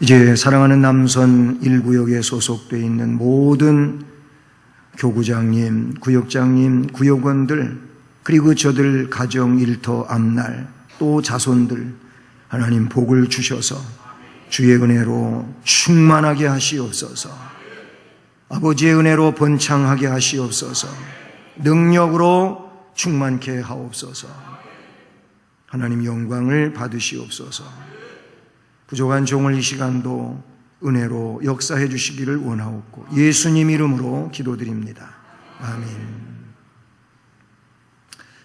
이제 사랑하는 남선 1구역에 소속되어 있는 모든 교구장님, 구역장님, 구역원들, 그리고 저들 가정, 일터, 앞날, 또 자손들 하나님 복을 주셔서 주의 은혜로 충만하게 하시옵소서. 아버지의 은혜로 번창하게 하시옵소서. 능력으로 충만케 하옵소서. 하나님 영광을 받으시옵소서. 부족한 종을 이 시간도 은혜로 역사해 주시기를 원하옵고 예수님 이름으로 기도드립니다. 아멘.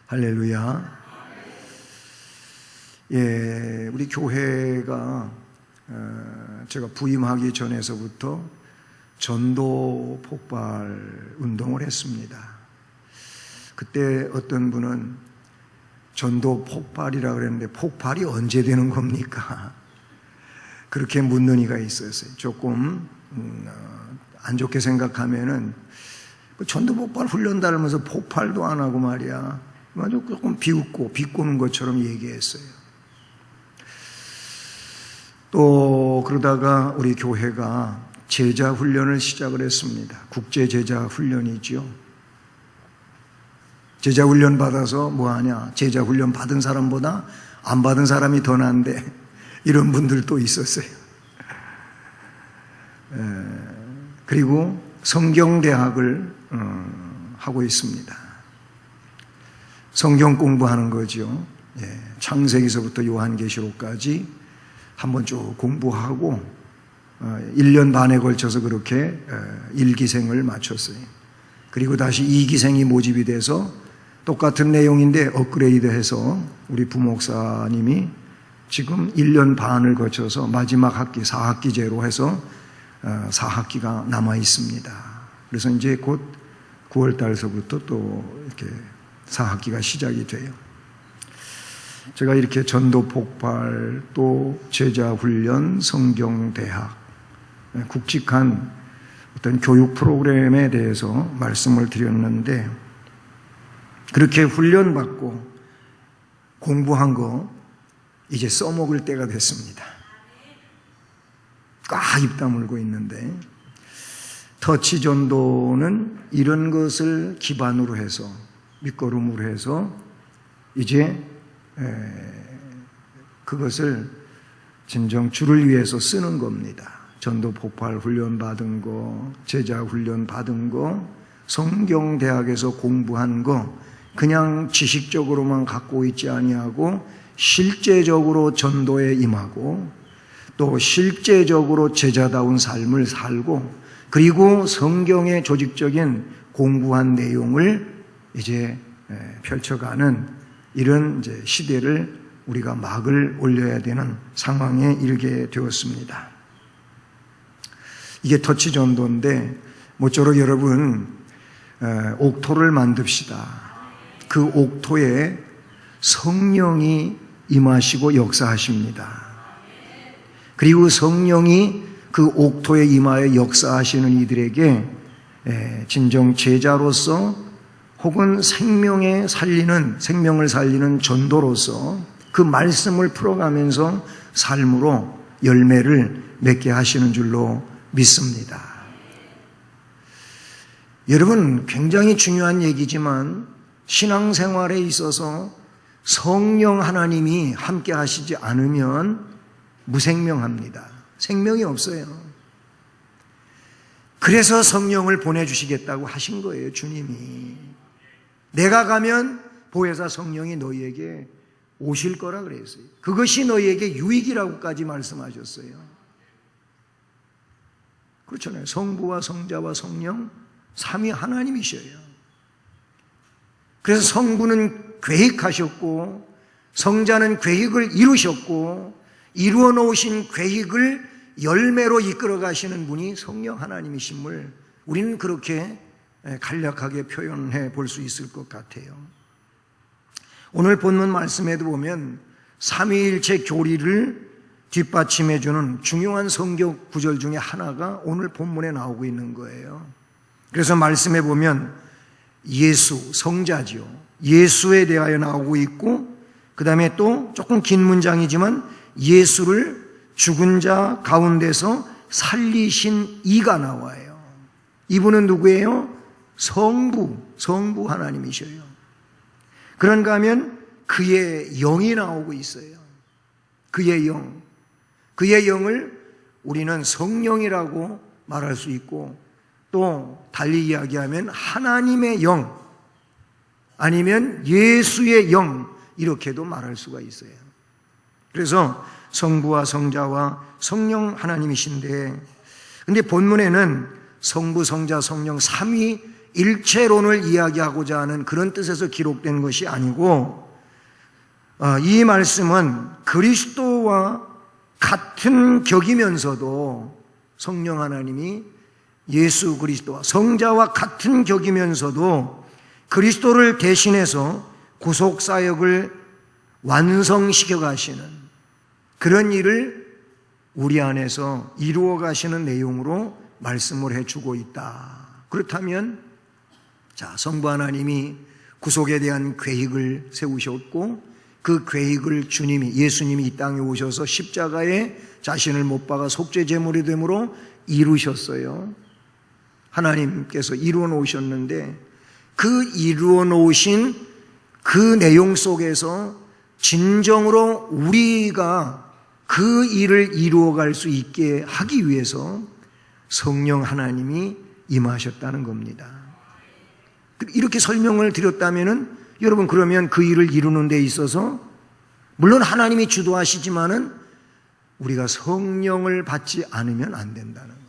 할렐루야. 예, 우리 교회가 제가 부임하기 전에서부터 전도 폭발 운동을 했습니다. 그때 어떤 분은 전도 폭발이라고 그랬는데 폭발이 언제 되는 겁니까? 그렇게 묻는 이가 있었어요. 조금 안 좋게 생각하면은 전도 폭발 훈련 다르면서 폭발도 안 하고 말이야. 아주 조금 비웃고 비꼬는 것처럼 얘기했어요. 또 그러다가 우리 교회가 제자 훈련을 시작을 했습니다. 국제 제자 훈련이지요. 제자 훈련 받아서 뭐하냐? 제자 훈련 받은 사람보다 안 받은 사람이 더 난데 이런 분들도 있었어요. 그리고 성경대학을 하고 있습니다. 성경 공부하는 거죠. 창세기서부터 요한계시록까지 한번 쭉 공부하고 1년 반에 걸쳐서 그렇게 1기생을 마쳤어요. 그리고 다시 2기생이 모집이 돼서 똑같은 내용인데 업그레이드해서 우리 부목사님이 지금 1년 반을 거쳐서 마지막 학기 4학기제로 해서 4학기가 남아 있습니다. 그래서 이제 곧 9월 달서부터 또 이렇게 4학기가 시작이 돼요. 제가 이렇게 전도 폭발, 또 제자 훈련, 성경대학, 굵직한 어떤 교육 프로그램에 대해서 말씀을 드렸는데 그렇게 훈련받고 공부한 거 이제 써먹을 때가 됐습니다. 꽉 입 다물고 있는데 터치 전도는 이런 것을 기반으로 해서 밑거름으로 해서 이제 그것을 진정 주를 위해서 쓰는 겁니다. 전도 폭발 훈련 받은 거, 제자 훈련 받은 거, 성경대학에서 공부한 거 그냥 지식적으로만 갖고 있지 아니하고 실제적으로 전도에 임하고 또 실제적으로 제자다운 삶을 살고 그리고 성경의 조직적인 공부한 내용을 이제 펼쳐가는 이런 이제 시대를 우리가 막을 올려야 되는 상황에 이르게 되었습니다. 이게 터치 전도인데 모쪼록 여러분 옥토를 만듭시다. 그 옥토에 성령이 임하시고 역사하십니다. 그리고 성령이 그 옥토에 임하여 역사하시는 이들에게 진정 제자로서 혹은 생명을 살리는 전도로서 그 말씀을 풀어가면서 삶으로 열매를 맺게 하시는 줄로 믿습니다. 여러분, 굉장히 중요한 얘기지만 신앙생활에 있어서 성령 하나님이 함께 하시지 않으면 무생명합니다. 생명이 없어요. 그래서 성령을 보내주시겠다고 하신 거예요, 주님이. 내가 가면 보혜사 성령이 너희에게 오실 거라 그랬어요. 그것이 너희에게 유익이라고까지 말씀하셨어요. 그렇잖아요. 성부와 성자와 성령 삼위 하나님이셔요. 그래서 성부는 계획하셨고 성자는 계획을 이루셨고 이루어 놓으신 계획을 열매로 이끌어 가시는 분이 성령 하나님이심을 우리는 그렇게 간략하게 표현해 볼 수 있을 것 같아요. 오늘 본문 말씀에도 보면 삼위일체 교리를 뒷받침해 주는 중요한 성경 구절 중에 하나가 오늘 본문에 나오고 있는 거예요. 그래서 말씀해 보면 예수, 성자지요. 예수에 대하여 나오고 있고 그 다음에 또 조금 긴 문장이지만 예수를 죽은 자 가운데서 살리신 이가 나와요. 이분은 누구예요? 성부 하나님이셔요. 그런가 하면 그의 영이 나오고 있어요. 그의 영을 우리는 성령이라고 말할 수 있고, 또 달리 이야기하면 하나님의 영, 아니면 예수의 영, 이렇게도 말할 수가 있어요. 그래서 성부와 성자와 성령 하나님이신데, 근데 본문에는 성부, 성자, 성령 삼위 일체론을 이야기하고자 하는 그런 뜻에서 기록된 것이 아니고, 이 말씀은 그리스도와 같은 격이면서도, 성령 하나님이 예수 그리스도와 성자와 같은 격이면서도 그리스도를 대신해서 구속사역을 완성시켜 가시는 그런 일을 우리 안에서 이루어 가시는 내용으로 말씀을 해주고 있다. 그렇다면 성부 하나님이 구속에 대한 계획을 세우셨고, 그 계획을 예수님이 이 땅에 오셔서 십자가에 자신을 못 박아 속죄 제물이 됨으로 이루셨어요. 하나님께서 이루어 놓으셨는데, 그 이루어 놓으신 그 내용 속에서 진정으로 우리가 그 일을 이루어 갈 수 있게 하기 위해서 성령 하나님이 임하셨다는 겁니다. 이렇게 설명을 드렸다면은, 여러분, 그러면 그 일을 이루는 데 있어서 물론 하나님이 주도하시지만은 우리가 성령을 받지 않으면 안 된다는 거예요.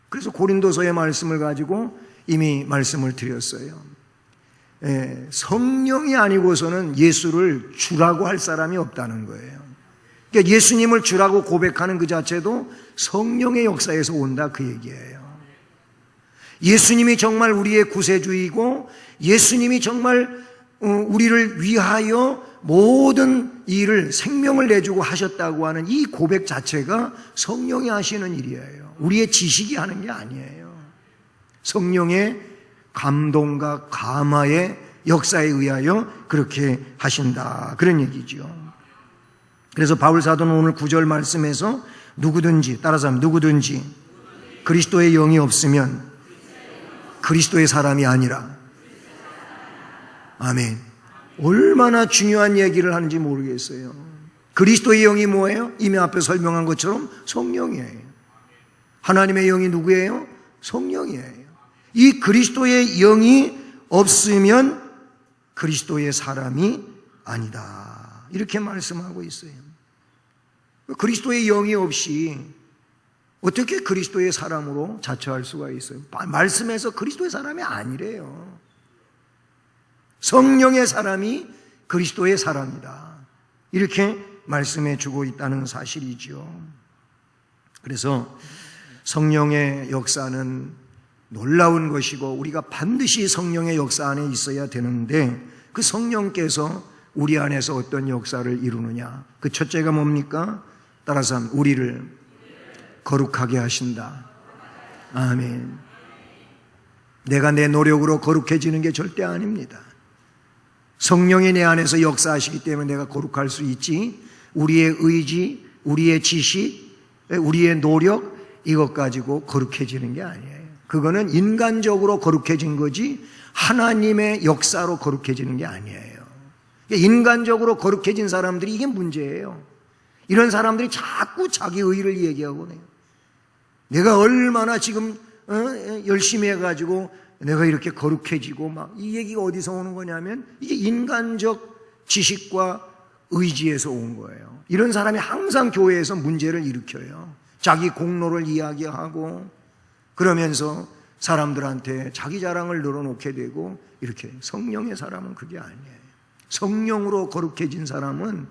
그래서 고린도서의 말씀을 가지고 이미 말씀을 드렸어요. 성령이 아니고서는 예수를 주라고 할 사람이 없다는 거예요. 그러니까 예수님을 주라고 고백하는 그 자체도 성령의 역사에서 온다, 그 얘기예요. 예수님이 정말 우리의 구세주이고, 예수님이 정말 우리를 위하여 모든 일을, 생명을 내주고 하셨다고 하는 이 고백 자체가 성령이 하시는 일이에요. 우리의 지식이 하는 게 아니에요. 성령의 감동과 감화의 역사에 의하여 그렇게 하신다, 그런 얘기죠. 그래서 바울 사도는 오늘 9절 말씀에서 따라서 하면 누구든지 그리스도의 영이 없으면 그리스도의 사람이 아니라. 아멘. 얼마나 중요한 얘기를 하는지 모르겠어요. 그리스도의 영이 뭐예요? 이미 앞에 설명한 것처럼 성령이에요. 하나님의 영이 누구예요? 성령이에요. 이 그리스도의 영이 없으면 그리스도의 사람이 아니다, 이렇게 말씀하고 있어요. 그리스도의 영이 없이 어떻게 그리스도의 사람으로 자처할 수가 있어요? 말씀에서 그리스도의 사람이 아니래요. 성령의 사람이 그리스도의 사람이다, 이렇게 말씀해 주고 있다는 사실이죠. 그래서 성령의 역사는 놀라운 것이고, 우리가 반드시 성령의 역사 안에 있어야 되는데, 그 성령께서 우리 안에서 어떤 역사를 이루느냐, 그 첫째가 뭡니까? 따라서 우리를 거룩하게 하신다. 아멘. 내가 내 노력으로 거룩해지는 게 절대 아닙니다. 성령이 내 안에서 역사하시기 때문에 내가 거룩할 수 있지, 우리의 의지, 우리의 지식, 우리의 노력, 이것 가지고 거룩해지는 게 아니에요. 그거는 인간적으로 거룩해진 거지 하나님의 역사로 거룩해지는 게 아니에요. 인간적으로 거룩해진 사람들이 이게 문제예요. 이런 사람들이 자꾸 자기 의의를 얘기하고 해요. 내가 얼마나 지금 열심히 해가지고 내가 이렇게 거룩해지고 막, 이 얘기가 어디서 오는 거냐면 이게 인간적 지식과 의지에서 온 거예요. 이런 사람이 항상 교회에서 문제를 일으켜요. 자기 공로를 이야기하고 그러면서 사람들한테 자기 자랑을 늘어놓게 되고, 이렇게. 성령의 사람은 그게 아니에요. 성령으로 거룩해진 사람은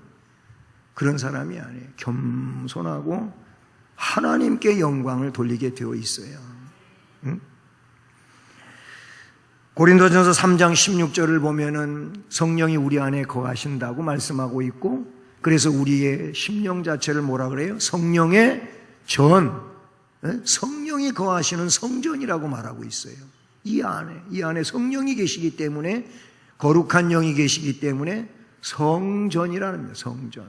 그런 사람이 아니에요. 겸손하고 하나님께 영광을 돌리게 되어 있어요. 고린도전서 3장 16절을 보면은 성령이 우리 안에 거하신다고 말씀하고 있고, 그래서 우리의 심령 자체를 뭐라 그래요? 성령의 전, 성령이 거하시는 성전이라고 말하고 있어요. 이 안에 성령이 계시기 때문에, 거룩한 영이 계시기 때문에 성전이라는 거예요.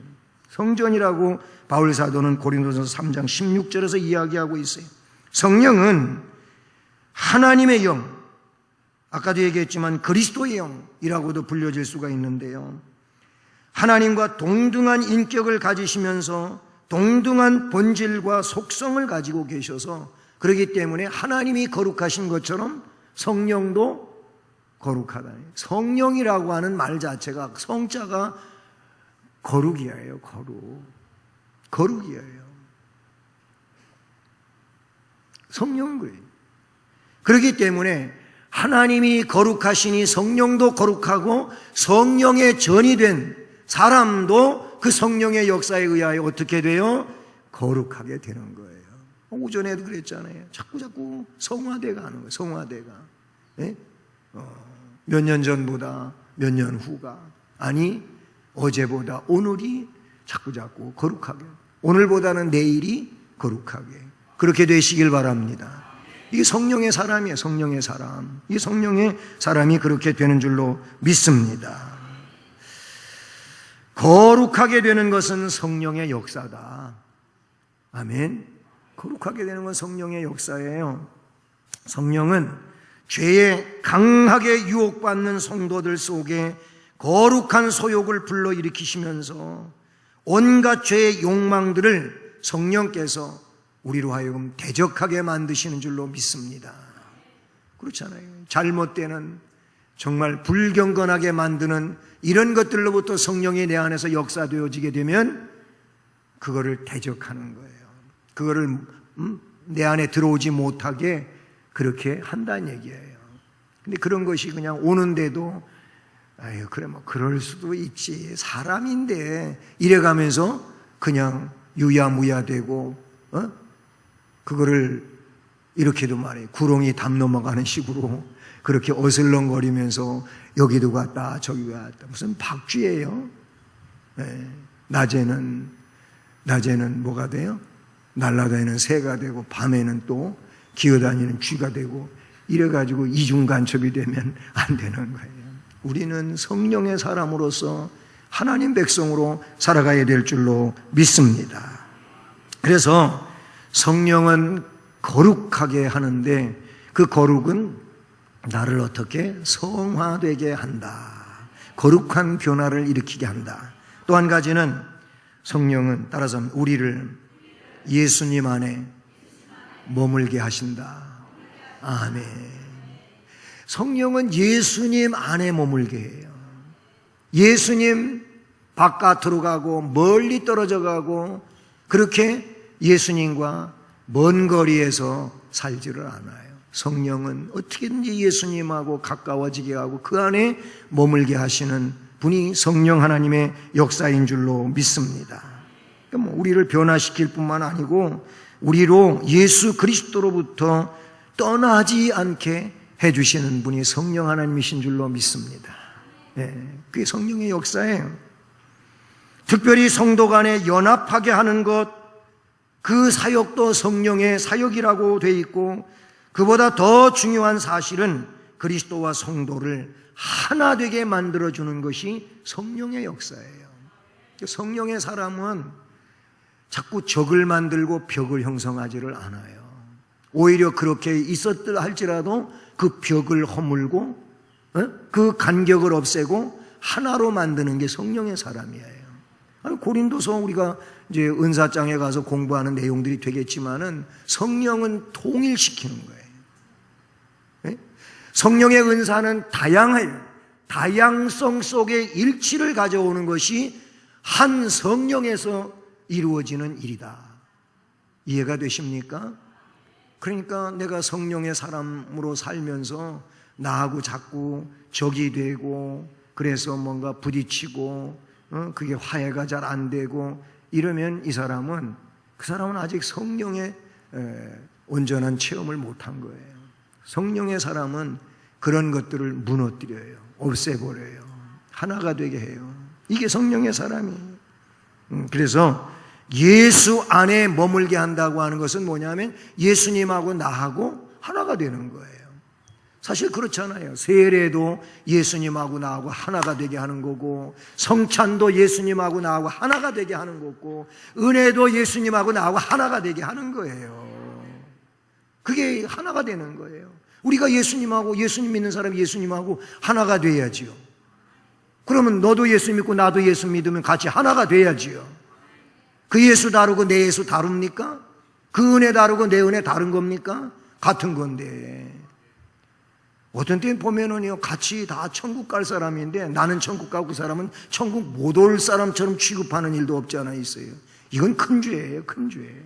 성전이라고 바울 사도는 고린도전서 3장 16절에서 이야기하고 있어요. 성령은 하나님의 영, 아까도 얘기했지만 그리스도의 영이라고도 불려질 수가 있는데요. 하나님과 동등한 인격을 가지시면서 동등한 본질과 속성을 가지고 계셔서 그렇기 때문에 하나님이 거룩하신 것처럼 성령도 거룩하다. 성령이라고 하는 말 자체가 성자가 거룩이에요. 거룩이에요. 성령은 그래요. 그렇기 때문에 하나님이 거룩하시니 성령도 거룩하고 성령의 전이 된 사람도 그 성령의 역사에 의하여 어떻게 돼요? 거룩하게 되는 거예요. 오전에도 그랬잖아요. 자꾸 성화돼가 하는 거예요. 성화돼가. 네? 몇 년 전보다 몇 년 후가, 아니 어제보다 오늘이 자꾸 거룩하게, 오늘보다는 내일이 거룩하게, 그렇게 되시길 바랍니다. 이게 성령의 사람이에요. 성령의 사람. 이 성령의 사람이 그렇게 되는 줄로 믿습니다. 거룩하게 되는 것은 성령의 역사다. 아멘. 거룩하게 되는 건 성령의 역사예요. 성령은 죄에 강하게 유혹받는 성도들 속에 거룩한 소욕을 불러일으키시면서 온갖 죄의 욕망들을 성령께서 우리로 하여금 대적하게 만드시는 줄로 믿습니다. 그렇잖아요. 잘못되는, 정말 불경건하게 만드는 이런 것들로부터 성령이 내 안에서 역사되어지게 되면 그거를 대적하는 거예요. 그거를 내 안에 들어오지 못하게 그렇게 한다는 얘기예요. 근데 그런 것이 그냥 오는데도 아유 그래 뭐 그럴 수도 있지, 사람인데 이래가면서 그냥 유야무야되고 그거를 이렇게도 말해요. 구렁이 담 넘어가는 식으로 그렇게 어슬렁거리면서 여기도 갔다 저기 갔다, 무슨 박쥐예요. 네. 낮에는 뭐가 돼요? 날아다니는 새가 되고 밤에는 또 기어다니는 쥐가 되고 이래가지고 이중간첩이 되면 안 되는 거예요. 우리는 성령의 사람으로서 하나님 백성으로 살아가야 될 줄로 믿습니다. 그래서 성령은 거룩하게 하는데 그 거룩은 나를 어떻게 성화되게 한다. 거룩한 변화를 일으키게 한다. 또 한 가지는 성령은 따라서 우리를 예수님 안에 머물게 하신다. 아멘. 성령은 예수님 안에 머물게 해요. 예수님 바깥으로 가고 멀리 떨어져 가고 그렇게 예수님과 먼 거리에서 살지를 않아요. 성령은 어떻게든지 예수님하고 가까워지게 하고 그 안에 머물게 하시는 분이 성령 하나님의 역사인 줄로 믿습니다. 그러니까 우리를 변화시킬 뿐만 아니고 우리로 예수 그리스도로부터 떠나지 않게 해주시는 분이 성령 하나님이신 줄로 믿습니다. 그게 성령의 역사예요. 특별히 성도 간에 연합하게 하는 것, 그 사역도 성령의 사역이라고 돼 있고, 그보다 더 중요한 사실은 그리스도와 성도를 하나 되게 만들어주는 것이 성령의 역사예요. 성령의 사람은 자꾸 적을 만들고 벽을 형성하지를 않아요. 오히려 그렇게 있었다 할지라도 그 벽을 허물고 그 간격을 없애고 하나로 만드는 게 성령의 사람이에요. 고린도서 우리가 이제 은사장에 가서 공부하는 내용들이 되겠지만은 성령은 통일시키는 거예요. 성령의 은사는 다양해요. 다양성 속에 일치를 가져오는 것이 한 성령에서 이루어지는 일이다. 이해가 되십니까? 그러니까 내가 성령의 사람으로 살면서 나하고 자꾸 적이 되고 그래서 뭔가 부딪히고 그게 화해가 잘 안 되고 이러면 그 사람은 아직 성령의 온전한 체험을 못한 거예요. 성령의 사람은 그런 것들을 무너뜨려요. 없애버려요. 하나가 되게 해요. 이게 성령의 사람이에요. 그래서 예수 안에 머물게 한다고 하는 것은 뭐냐면 예수님하고 나하고 하나가 되는 거예요. 사실 그렇잖아요. 세례도 예수님하고 나하고 하나가 되게 하는 거고, 성찬도 예수님하고 나하고 하나가 되게 하는 거고, 은혜도 예수님하고 나하고 하나가 되게 하는 거예요. 그게 하나가 되는 거예요. 우리가 예수님하고, 예수님 믿는 사람이 예수님하고 하나가 돼야지요. 그러면 너도 예수 믿고 나도 예수 믿으면 같이 하나가 돼야지요. 그 예수 다르고 내 예수 다릅니까? 그 은혜 다르고 내 은혜 다른 겁니까? 같은 건데. 어떤 때 보면은요, 같이 다 천국 갈 사람인데 나는 천국 가고 그 사람은 천국 못 올 사람처럼 취급하는 일도 없지 않아 있어요. 이건 큰 죄예요, 큰 죄.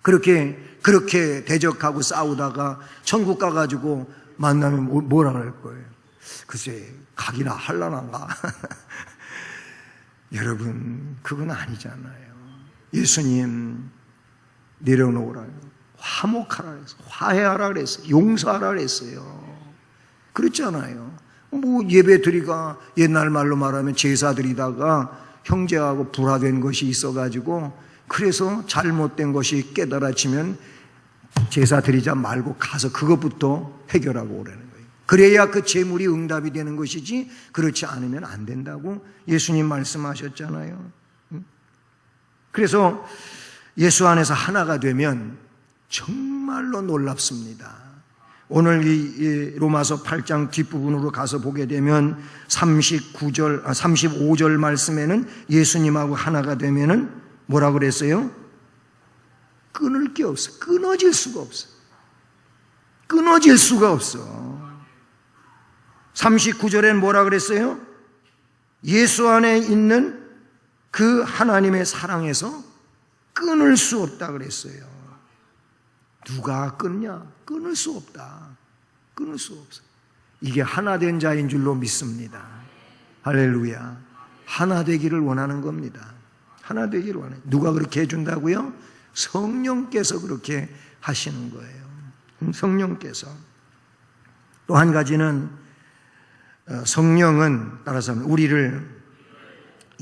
그렇게 대적하고 싸우다가 천국 가가지고 만나면 뭐라 그럴 거예요? 글쎄, 가기나 할라나가. 여러분, 그건 아니잖아요. 예수님 내려놓으라, 화목하라 그랬어요. 화해하라 그랬어요. 용서하라 그랬어요. 그렇잖아요. 뭐 예배드리가 옛날 말로 말하면 제사드리다가 형제하고 불화된 것이 있어가지고 그래서 잘못된 것이 깨달아지면 제사 드리자 말고 가서 그것부터 해결하고 오라는 거예요. 그래야 그 제물이 응답이 되는 것이지 그렇지 않으면 안 된다고 예수님 말씀하셨잖아요. 그래서 예수 안에서 하나가 되면 정말로 놀랍습니다. 오늘 이 로마서 8장 뒷부분으로 가서 보게 되면 35절 말씀에는 예수님하고 하나가 되면은 뭐라 그랬어요? 끊을 게 없어. 끊어질 수가 없어. 끊어질 수가 없어. 39절엔 뭐라 그랬어요? 예수 안에 있는 그 하나님의 사랑에서 끊을 수 없다 그랬어요. 누가 끊냐? 끊을 수 없다. 끊을 수 없어. 이게 하나 된 자인 줄로 믿습니다. 할렐루야. 하나 되기를 원하는 겁니다. 하나 되기를 원해요. 누가 그렇게 해준다고요? 성령께서 그렇게 하시는 거예요. 성령께서. 또 한 가지는 성령은 따라서 우리를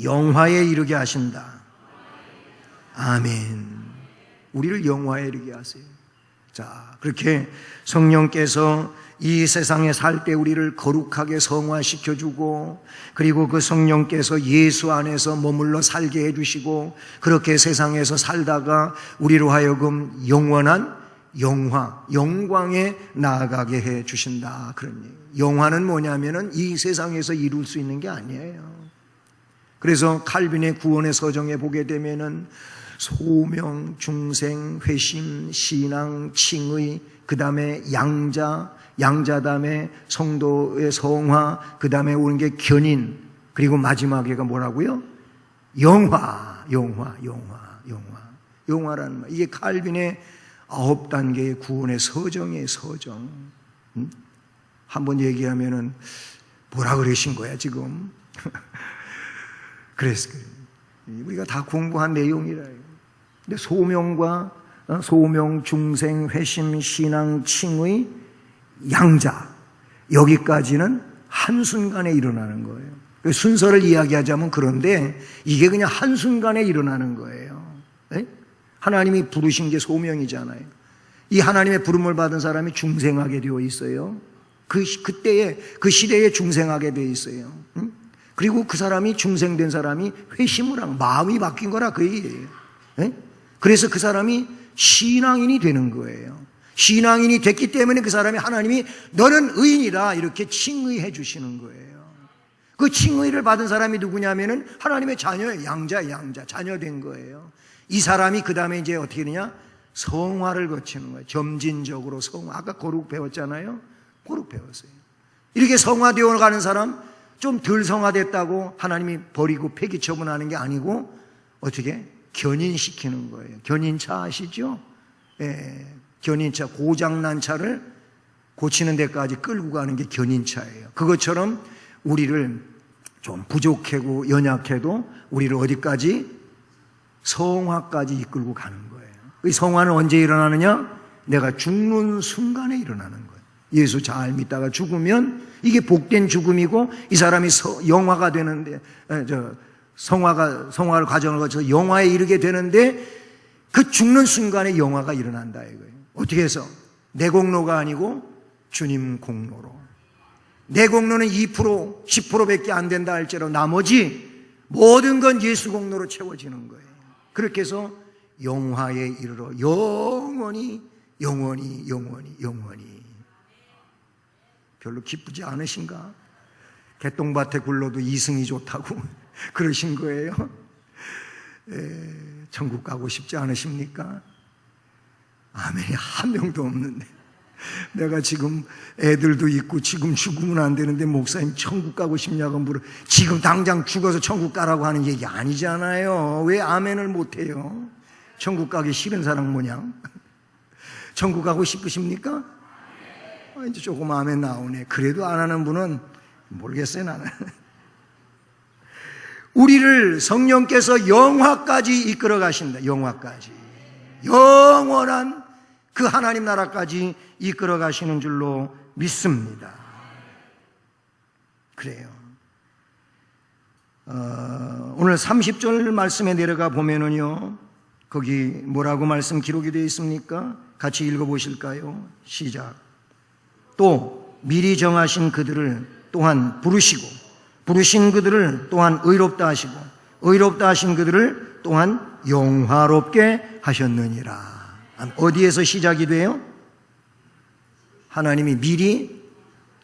영화에 이르게 하신다. 아멘. 우리를 영화에 이르게 하세요. 자, 그렇게 성령께서 이 세상에 살 때 우리를 거룩하게 성화시켜주고, 그리고 그 성령께서 예수 안에서 머물러 살게 해주시고, 그렇게 세상에서 살다가 우리로 하여금 영원한 영광에 나아가게 해주신다. 그런 얘기예요. 영화는 뭐냐면은 이 세상에서 이룰 수 있는 게 아니에요. 그래서 칼빈의 구원의 서정에 보게 되면은 소명, 중생, 회심, 신앙, 칭의, 그 다음에 양자 다음에 성도의 성화, 그 다음에 오는 게 견인, 그리고 마지막에가 뭐라고요? 영화라는 말. 이게 칼빈의 9단계의 구원의 서정이에요, 서정. 한번 얘기하면은 뭐라 그러신 거야, 지금? 그래서 우리가 다 공부한 내용이라요. 근데 소명, 중생, 회심, 신앙, 칭의, 양자, 여기까지는 한순간에 일어나는 거예요. 순서를 이야기하자면 그런데 이게 그냥 한순간에 일어나는 거예요. 네? 하나님이 부르신 게 소명이잖아요. 이 하나님의 부름을 받은 사람이 중생하게 되어 있어요. 그때에, 그 시대에 중생하게 되어 있어요. 그리고 그 사람이 중생된 사람이 회심을 하고 마음이 바뀐 거라 그 얘기예요. 네? 그래서 그 사람이 신앙인이 되는 거예요. 신앙인이 됐기 때문에 그 사람이 하나님이 너는 의인이다 이렇게 칭의해 주시는 거예요. 그 칭의를 받은 사람이 누구냐면은 하나님의 자녀예요. 양자 자녀된 거예요. 이 사람이 그 다음에 이제 어떻게 되냐? 성화를 거치는 거예요. 점진적으로 성화. 아까 거룩 배웠잖아요. 거룩 배웠어요. 이렇게 성화되어 가는 사람, 좀 덜 성화됐다고 하나님이 버리고 폐기 처분하는 게 아니고 어떻게? 견인시키는 거예요. 견인차 아시죠? 예, 견인차, 고장난 차를 고치는 데까지 끌고 가는 게 견인차예요. 그것처럼 우리를 좀 부족하고 연약해도 우리를 어디까지? 성화까지 이끌고 가는 거예요. 이 성화는 언제 일어나느냐? 내가 죽는 순간에 일어나는 거예요. 예수 잘 믿다가 죽으면 이게 복된 죽음이고 이 사람이 영화가 되는데, 성화를 과정을 거쳐서 영화에 이르게 되는데 그 죽는 순간에 영화가 일어난다 이거예요. 어떻게 해서? 내 공로가 아니고 주님 공로로. 내 공로는 2%, 10%밖에 안 된다 할지라도 나머지 모든 건 예수 공로로 채워지는 거예요. 그렇게 해서 영화에 이르러 영원히 영원히 영원히 영원히. 별로 기쁘지 않으신가? 개똥밭에 굴러도 이승이 좋다고 그러신 거예요. 천국 가고 싶지 않으십니까? 아멘이 한 명도 없는데, 내가 지금 애들도 있고 지금 죽으면 안 되는데 목사님 천국 가고 싶냐고 물어. 지금 당장 죽어서 천국 가라고 하는 얘기 아니잖아요. 왜 아멘을 못해요? 천국 가기 싫은 사람 모양. 천국 가고 싶으십니까? 이제 조금 아멘 나오네. 그래도 안 하는 분은 모르겠어요, 나는. 우리를 성령께서 영화까지 이끌어 가신다. 영화까지. 영원한 그 하나님 나라까지 이끌어 가시는 줄로 믿습니다. 그래요. 오늘 30절 말씀에 내려가 보면은요, 거기 뭐라고 말씀 기록이 되어 있습니까? 같이 읽어보실까요? 시작. 또 미리 정하신 그들을 또한 부르시고, 부르신 그들을 또한 의롭다 하시고, 의롭다 하신 그들을 또한 영화롭게 하셨느니라. 어디에서 시작이 돼요? 하나님이 미리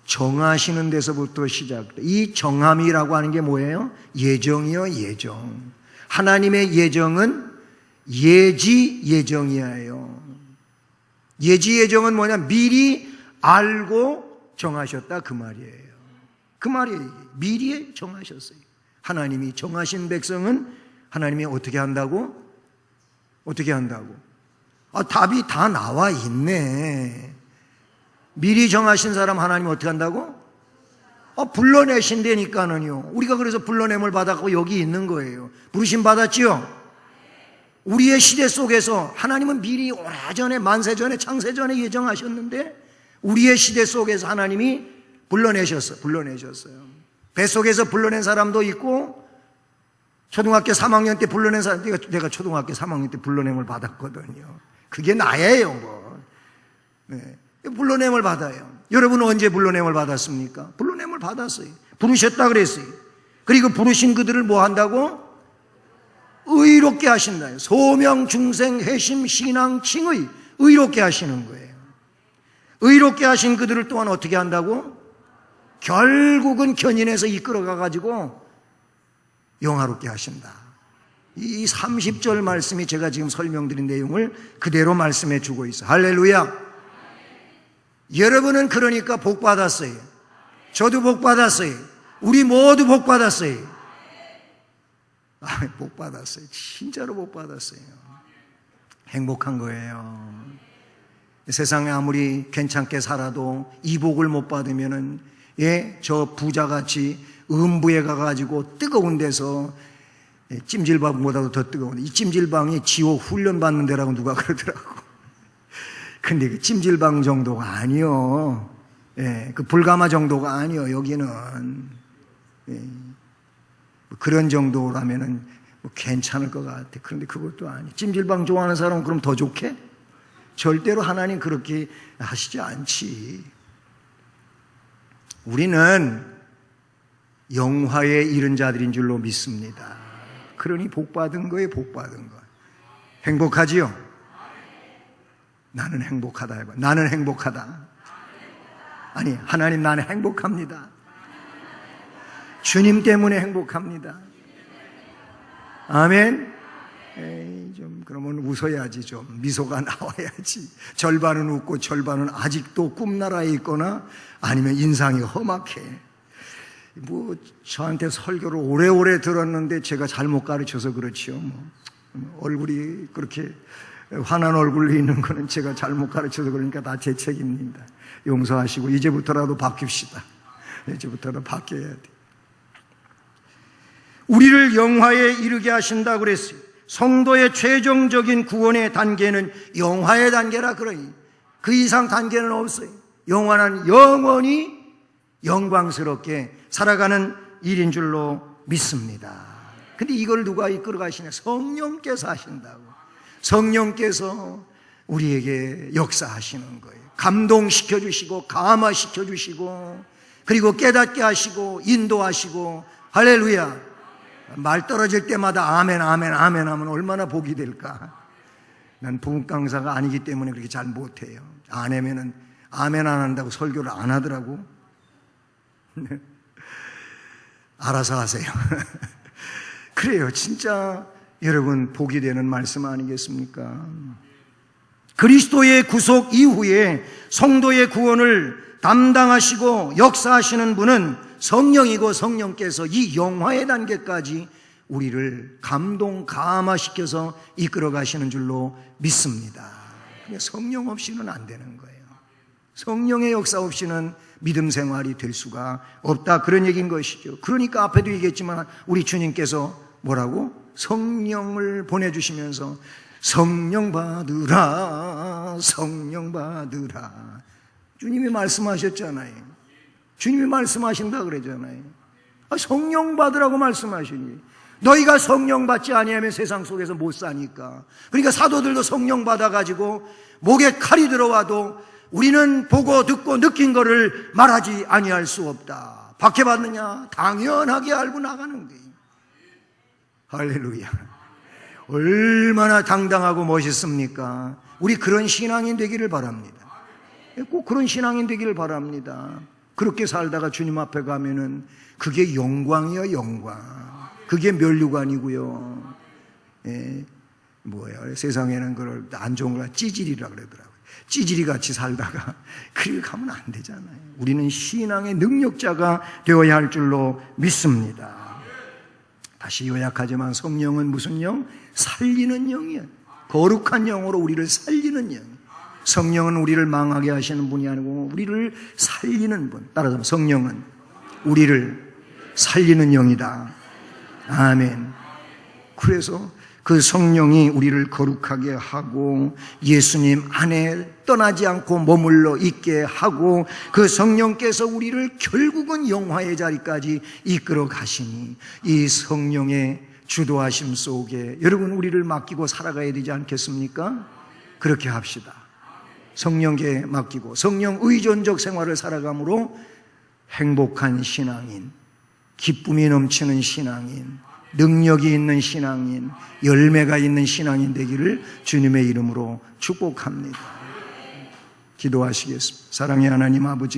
정하시는 데서부터 시작돼요. 이 정함이라고 하는 게 뭐예요? 예정이요, 예정. 하나님의 예정은 예지 예정이에요. 예지 예정은 뭐냐? 미리 알고 정하셨다, 그 말이에요. 그 말이에요. 미리 정하셨어요. 하나님이 정하신 백성은 하나님이 어떻게 한다고? 어떻게 한다고? 답이 다 나와 있네. 미리 정하신 사람 하나님 어떻게 한다고? 불러내신다니까는요. 우리가 그래서 불러냄을 받았고 여기 있는 거예요. 부르심 받았지요? 우리의 시대 속에서 하나님은 미리 오래전에, 만세전에, 창세전에 예정하셨는데 우리의 시대 속에서 하나님이 불러내셨어요. 뱃속에서 불러낸 사람도 있고, 초등학교 3학년 때 불러낸 사람, 내가 초등학교 3학년 때 불러냄을 받았거든요. 그게 나예요, 뭐. 네. 불러냄을 받아요. 여러분은 언제 불러냄을 받았습니까? 불러냄을 받았어요. 부르셨다 그랬어요. 그리고 부르신 그들을 뭐 한다고? 의롭게 하신다. 소명, 중생, 회심, 신앙, 칭의, 의롭게 하시는 거예요. 의롭게 하신 그들을 또한 어떻게 한다고? 결국은 견인해서 이끌어가 가지고 영화롭게 하신다. 이 30절 말씀이 제가 지금 설명드린 내용을 그대로 말씀해 주고 있어요. 할렐루야. 여러분은 그러니까 복 받았어요. 저도 복 받았어요. 우리 모두 복 받았어요. 복 받았어요. 진짜로 복 받았어요. 행복한 거예요. 세상에 아무리 괜찮게 살아도 이 복을 못 받으면은, 저 부자같이 음부에 가가지고 뜨거운 데서, 찜질방보다도 더 뜨거운, 이 찜질방이 지옥 훈련 받는 데라고 누가 그러더라고. 근데 그 찜질방 정도가 아니요. 그 불가마 정도가 아니요. 여기는. 그런 정도라면은 뭐 괜찮을 것 같아. 그런데 그것도 아니. 찜질방 좋아하는 사람은 그럼 더 좋게? 절대로 하나님 그렇게 하시지 않지. 우리는 영화에 이른 자들인 줄로 믿습니다. 그러니 복 받은 거예요, 복 받은 거. 행복하지요? 나는 행복하다 해봐. 나는 행복하다. 아니, 하나님 나는 행복합니다. 주님 때문에 행복합니다. 아멘. 좀 그러면 웃어야지. 좀 미소가 나와야지. 절반은 웃고 절반은 아직도 꿈나라에 있거나 아니면 인상이 험악해. 뭐 저한테 설교를 오래오래 들었는데 제가 잘못 가르쳐서 그렇지요. 뭐 얼굴이 그렇게 환한 얼굴로 있는 거는 제가 잘못 가르쳐서 그러니까 다 제 책임입니다. 용서하시고 이제부터라도 바뀝시다. 이제부터라도 바뀌어야 돼. 우리를 영화에 이르게 하신다고 그랬어요. 성도의 최종적인 구원의 단계는 영화의 단계라 그러니 그 이상 단계는 없어요. 영원한 영원히 영광스럽게 살아가는 일인 줄로 믿습니다. 근데 이걸 누가 이끌어 가시냐? 성령께서 하신다고. 성령께서 우리에게 역사하시는 거예요. 감동시켜 주시고 감화시켜 주시고 그리고 깨닫게 하시고 인도하시고 할렐루야. 말 떨어질 때마다 아멘 아멘 아멘 하면 얼마나 복이 될까. 난 부흥 강사가 아니기 때문에 그렇게 잘 못해요. 안 하면은 아멘 안 한다고 설교를 안 하더라고. 알아서 하세요. 그래요. 진짜 여러분 복이 되는 말씀 아니겠습니까? 그리스도의 구속 이후에 성도의 구원을 담당하시고 역사하시는 분은 성령이고 성령께서 이 영화의 단계까지 우리를 감동 감화시켜서 이끌어 가시는 줄로 믿습니다. 성령 없이는 안 되는 거예요. 성령의 역사 없이는 믿음 생활이 될 수가 없다, 그런 얘기인 것이죠. 그러니까 앞에도 얘기했지만 우리 주님께서 뭐라고? 성령을 보내주시면서 성령 받으라 성령 받으라 주님이 말씀하셨잖아요. 주님이 말씀하신다 그러잖아요. 성령 받으라고 말씀하시니 너희가 성령 받지 아니하면 세상 속에서 못 사니까. 그러니까 사도들도 성령 받아가지고 목에 칼이 들어와도 우리는 보고 듣고 느낀 거를 말하지 아니할 수 없다. 박해받느냐? 당연하게 알고 나가는 거예요. 할렐루야. 얼마나 당당하고 멋있습니까? 우리 그런 신앙인 되기를 바랍니다. 꼭 그런 신앙인 되기를 바랍니다. 그렇게 살다가 주님 앞에 가면은 그게 영광이요, 영광. 그게 면류관이고요. 예, 세상에는 그걸 안 좋은 걸 찌질이라 그러더라고요. 찌질이 같이 살다가 그렇게 가면 안 되잖아요. 우리는 신앙의 능력자가 되어야 할 줄로 믿습니다. 다시 요약하지만 성령은 무슨 영? 살리는 영이에요. 거룩한 영으로 우리를 살리는 영. 성령은 우리를 망하게 하시는 분이 아니고 우리를 살리는 분. 따라서 성령은 우리를 살리는 영이다. 아멘. 그래서 그 성령이 우리를 거룩하게 하고 예수님 안에 떠나지 않고 머물러 있게 하고 그 성령께서 우리를 결국은 영화의 자리까지 이끌어 가시니 이 성령의 주도하심 속에 여러분 우리를 맡기고 살아가야 되지 않겠습니까? 그렇게 합시다. 성령께 맡기고 성령 의존적 생활을 살아감으로 행복한 신앙인, 기쁨이 넘치는 신앙인, 능력이 있는 신앙인, 열매가 있는 신앙인 되기를 주님의 이름으로 축복합니다. 기도하시겠습니다. 사랑의 하나님 아버지,